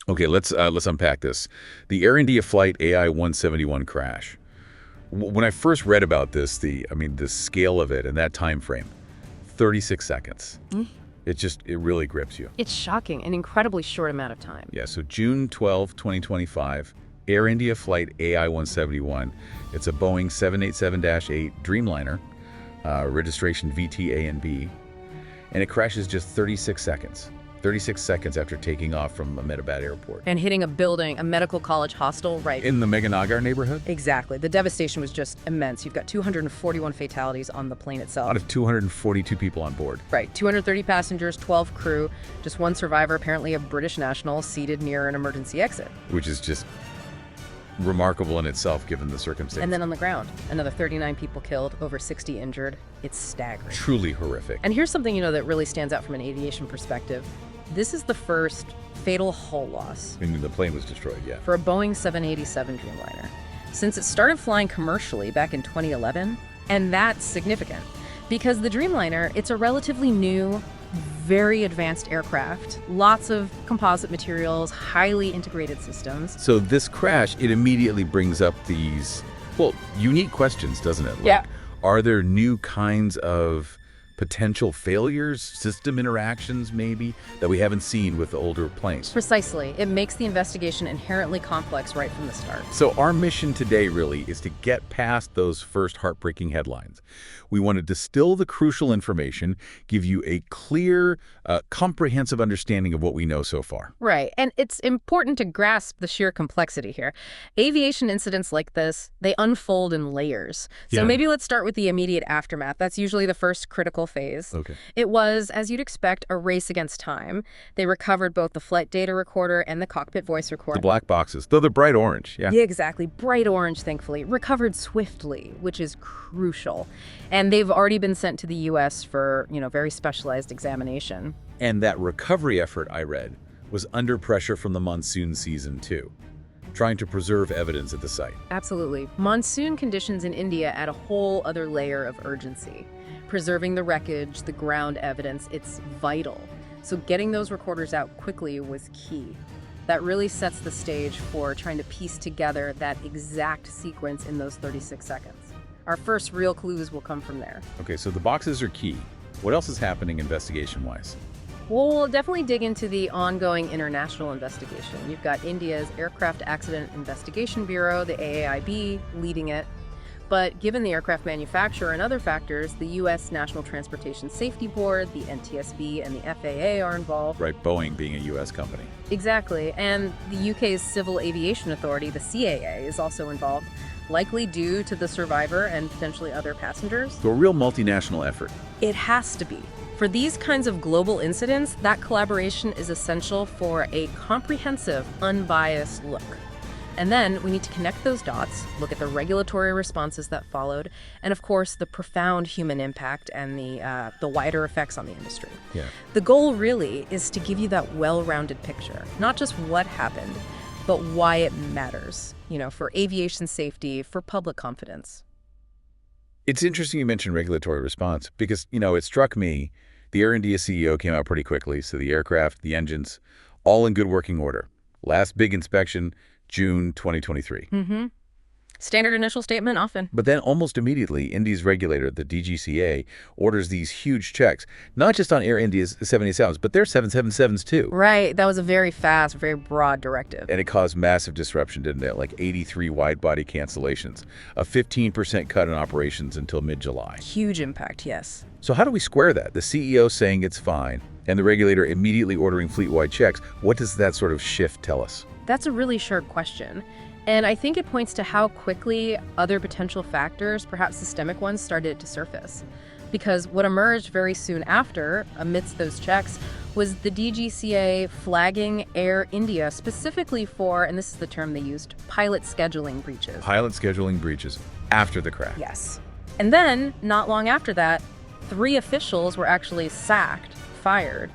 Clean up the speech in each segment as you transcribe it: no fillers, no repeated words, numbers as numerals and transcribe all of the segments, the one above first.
Okay, let's unpack this. The Air India Flight AI-171 crash. When I first read about this, the scale of it and that time frame, 36 seconds. It really grips you. It's shocking, an incredibly short amount of time. Yeah, so June 12, 2025, Air India Flight AI-171. It's a Boeing 787-8 Dreamliner, registration VTA and B, and it crashes just 36 seconds. 36 seconds after taking off from Ahmedabad airport. And hitting a building, a medical college hostel, right? In the Meganagar neighborhood? Exactly. The devastation was just immense. You've got 241 fatalities on the plane itself. Out of 242 people on board. Right. 230 passengers, 12 crew, just one survivor, apparently a British national, seated near an emergency exit. Which is just remarkable in itself, given the circumstances. And then on the ground, another 39 people killed, over 60 injured. It's staggering. Truly horrific. And here's something, that really stands out from an aviation perspective. This is the first fatal hull loss. I mean, the plane was destroyed, yeah. For a Boeing 787 Dreamliner. Since it started flying commercially back in 2011, and that's significant because the Dreamliner, it's a relatively new, very advanced aircraft, lots of composite materials, highly integrated systems. So this crash, it immediately brings up these, unique questions, doesn't it? Yeah. Are there new kinds of potential failures, system interactions maybe, that we haven't seen with the older planes? Precisely. It makes the investigation inherently complex right from the start. So our mission today really is to get past those first heartbreaking headlines. We want to distill the crucial information, give you a clear, comprehensive understanding of what we know so far. Right. And it's important to grasp the sheer complexity here. Aviation incidents like this, they unfold in layers. So maybe let's start with the immediate aftermath. That's usually the first critical phase. Okay. It was, as you'd expect, a race against time. They recovered both the flight data recorder and the cockpit voice recorder. The black boxes, though they're bright orange, yeah. Yeah, exactly. Bright orange, thankfully. Recovered swiftly, which is crucial. And they've already been sent to the U.S. for, very specialized examination. And that recovery effort, I read, was under pressure from the monsoon season, too, trying to preserve evidence at the site. Absolutely. Monsoon conditions in India add a whole other layer of urgency. Preserving the wreckage, the ground evidence, it's vital. So getting those recorders out quickly was key. That really sets the stage for trying to piece together that exact sequence in those 36 seconds. Our first real clues will come from there. Okay, so the boxes are key. What else is happening investigation-wise? We'll definitely dig into the ongoing international investigation. You've got India's Aircraft Accident Investigation Bureau, the AAIB, leading it. But given the aircraft manufacturer and other factors, the U.S. National Transportation Safety Board, the NTSB, and the FAA are involved. Right, Boeing being a U.S. company. Exactly. And the UK's Civil Aviation Authority, the CAA, is also involved, likely due to the survivor and potentially other passengers. So a real multinational effort. It has to be. For these kinds of global incidents, that collaboration is essential for a comprehensive, unbiased look. And then we need to connect those dots, look at the regulatory responses that followed, and of course the profound human impact and the wider effects on the industry. Yeah. The goal really is to give you that well-rounded picture, not just what happened, but why it matters, for aviation safety, for public confidence. It's interesting you mentioned regulatory response because, it struck me, the Air India CEO came out pretty quickly, so the aircraft, the engines, all in good working order. Last big inspection, June 2023. Mm-hmm. Standard initial statement, often. But then almost immediately, India's regulator, the DGCA, orders these huge checks, not just on Air India's 787s, but their 777s too. Right. That was a very fast, very broad directive. And it caused massive disruption, didn't it? Like 83 wide-body cancellations, a 15% cut in operations until mid-July. Huge impact, yes. So how do we square that? The CEO saying it's fine, and the regulator immediately ordering fleet-wide checks. What does that sort of shift tell us? That's a really sharp question. And I think it points to how quickly other potential factors, perhaps systemic ones, started to surface. Because what emerged very soon after, amidst those checks, was the DGCA flagging Air India specifically for, and this is the term they used, pilot scheduling breaches. Pilot scheduling breaches after the crash. Yes. And then, not long after that, 3 officials were actually fired,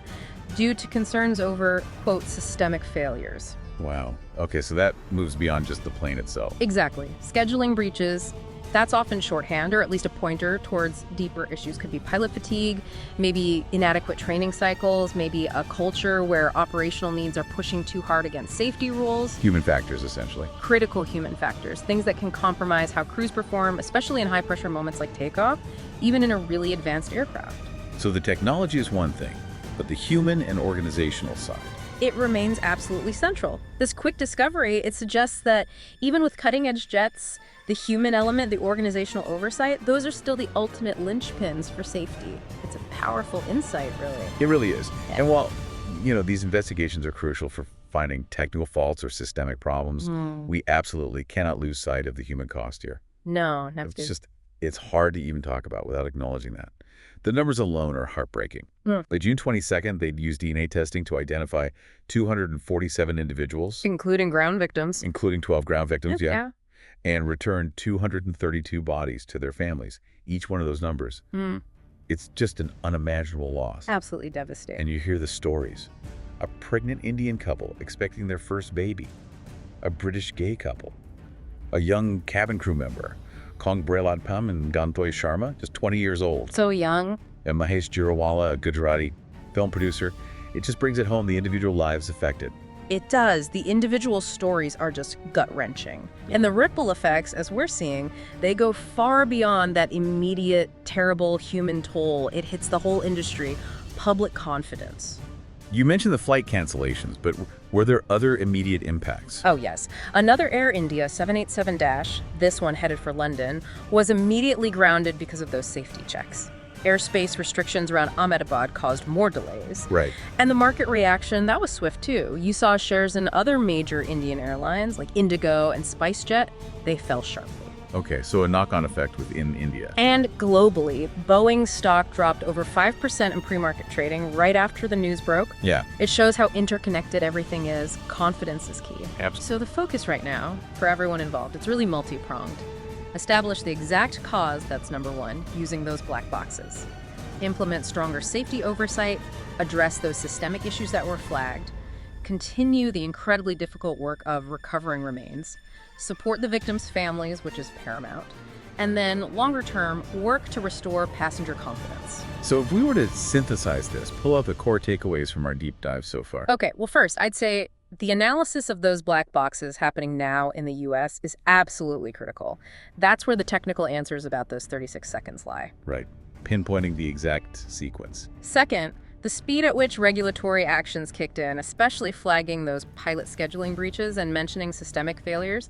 due to concerns over, quote, systemic failures. Wow. Okay, so that moves beyond just the plane itself. Exactly. Scheduling breaches, That's often shorthand, or at least a pointer towards deeper issues. Could be pilot fatigue, maybe inadequate training cycles, maybe a culture where operational needs are pushing too hard against safety rules. Human factors, essentially. Critical human factors, things that can compromise how crews perform, especially in high-pressure moments like takeoff, even in a really advanced aircraft. So the technology is one thing, but the human and organizational side. It remains absolutely central. This quick discovery, it suggests that even with cutting-edge jets, the human element, the organizational oversight, those are still the ultimate linchpins for safety. It's a powerful insight, really. It really is. Yeah. And while, these investigations are crucial for finding technical faults or systemic problems, we absolutely cannot lose sight of the human cost here. No, never do. It's hard to even talk about without acknowledging that. The numbers alone are heartbreaking. By June 22nd, they'd used DNA testing to identify 247 individuals. Including ground victims. Including 12 ground victims, Yeah. And returned 232 bodies to their families. Each one of those numbers. It's just an unimaginable loss. Absolutely devastating. And you hear the stories. A pregnant Indian couple expecting their first baby. A British gay couple. A young cabin crew member. Kong Brelad Pam and Gantoy Sharma, just 20 years old. So young. And Mahesh Jirawala, a Gujarati film producer. It just brings it home, the individual lives affected. It does. The individual stories are just gut-wrenching. And the ripple effects, as we're seeing, they go far beyond that immediate, terrible human toll. It hits the whole industry. Public confidence. You mentioned the flight cancellations, but were there other immediate impacts? Oh, yes. Another Air India 787-, this one headed for London, was immediately grounded because of those safety checks. Airspace restrictions around Ahmedabad caused more delays. Right. And the market reaction, that was swift too. You saw shares in other major Indian airlines like Indigo and SpiceJet, they fell sharply. Okay, so a knock-on effect within India. And globally, Boeing stock dropped over 5% in pre-market trading right after the news broke. Yeah. It shows how interconnected everything is. Confidence is key. Absolutely. So the focus right now, for everyone involved, it's really multi-pronged. Establish the exact cause, that's number one, using those black boxes. Implement stronger safety oversight, address those systemic issues that were flagged, continue the incredibly difficult work of recovering remains, support the victims' families, which is paramount, and then, longer term, work to restore passenger confidence. So if we were to synthesize this, pull out the core takeaways from our deep dive so far. Okay, well, first, I'd say the analysis of those black boxes happening now in the U.S. is absolutely critical. That's where the technical answers about those 36 seconds lie. Right. Pinpointing the exact sequence. Second, the speed at which regulatory actions kicked in, especially flagging those pilot scheduling breaches and mentioning systemic failures,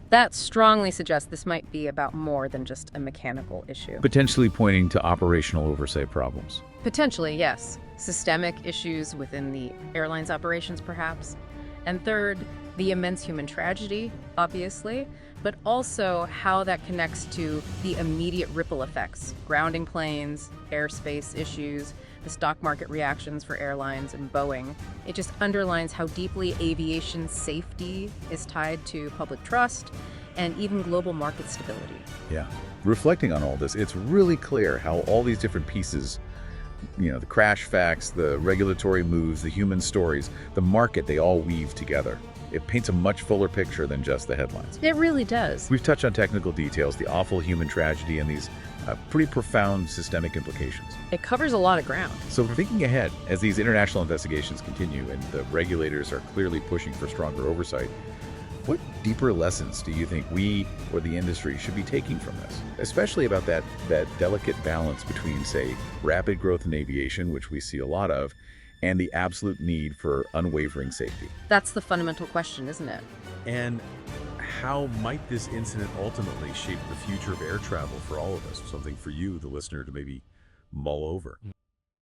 that strongly suggests this might be about more than just a mechanical issue. Potentially pointing to operational oversight problems. Potentially, yes. Systemic issues within the airline's operations, perhaps. And third, the immense human tragedy, obviously, but also how that connects to the immediate ripple effects, grounding planes, airspace issues, the stock market reactions for airlines and Boeing. It just underlines how deeply aviation safety is tied to public trust and even global market stability. Yeah. Reflecting on all this, it's really clear how all these different pieces, the crash facts, the regulatory moves, the human stories, the market, they all weave together. It paints a much fuller picture than just the headlines. It really does. We've touched on technical details, the awful human tragedy, and these pretty profound systemic implications. It covers a lot of ground. So thinking ahead, as these international investigations continue and the regulators are clearly pushing for stronger oversight, what deeper lessons do you think we or the industry should be taking from this? Especially about that delicate balance between, say, rapid growth in aviation, which we see a lot of, and the absolute need for unwavering safety. That's the fundamental question, isn't it? And how might this incident ultimately shape the future of air travel for all of us? Something for you, the listener, to maybe mull over.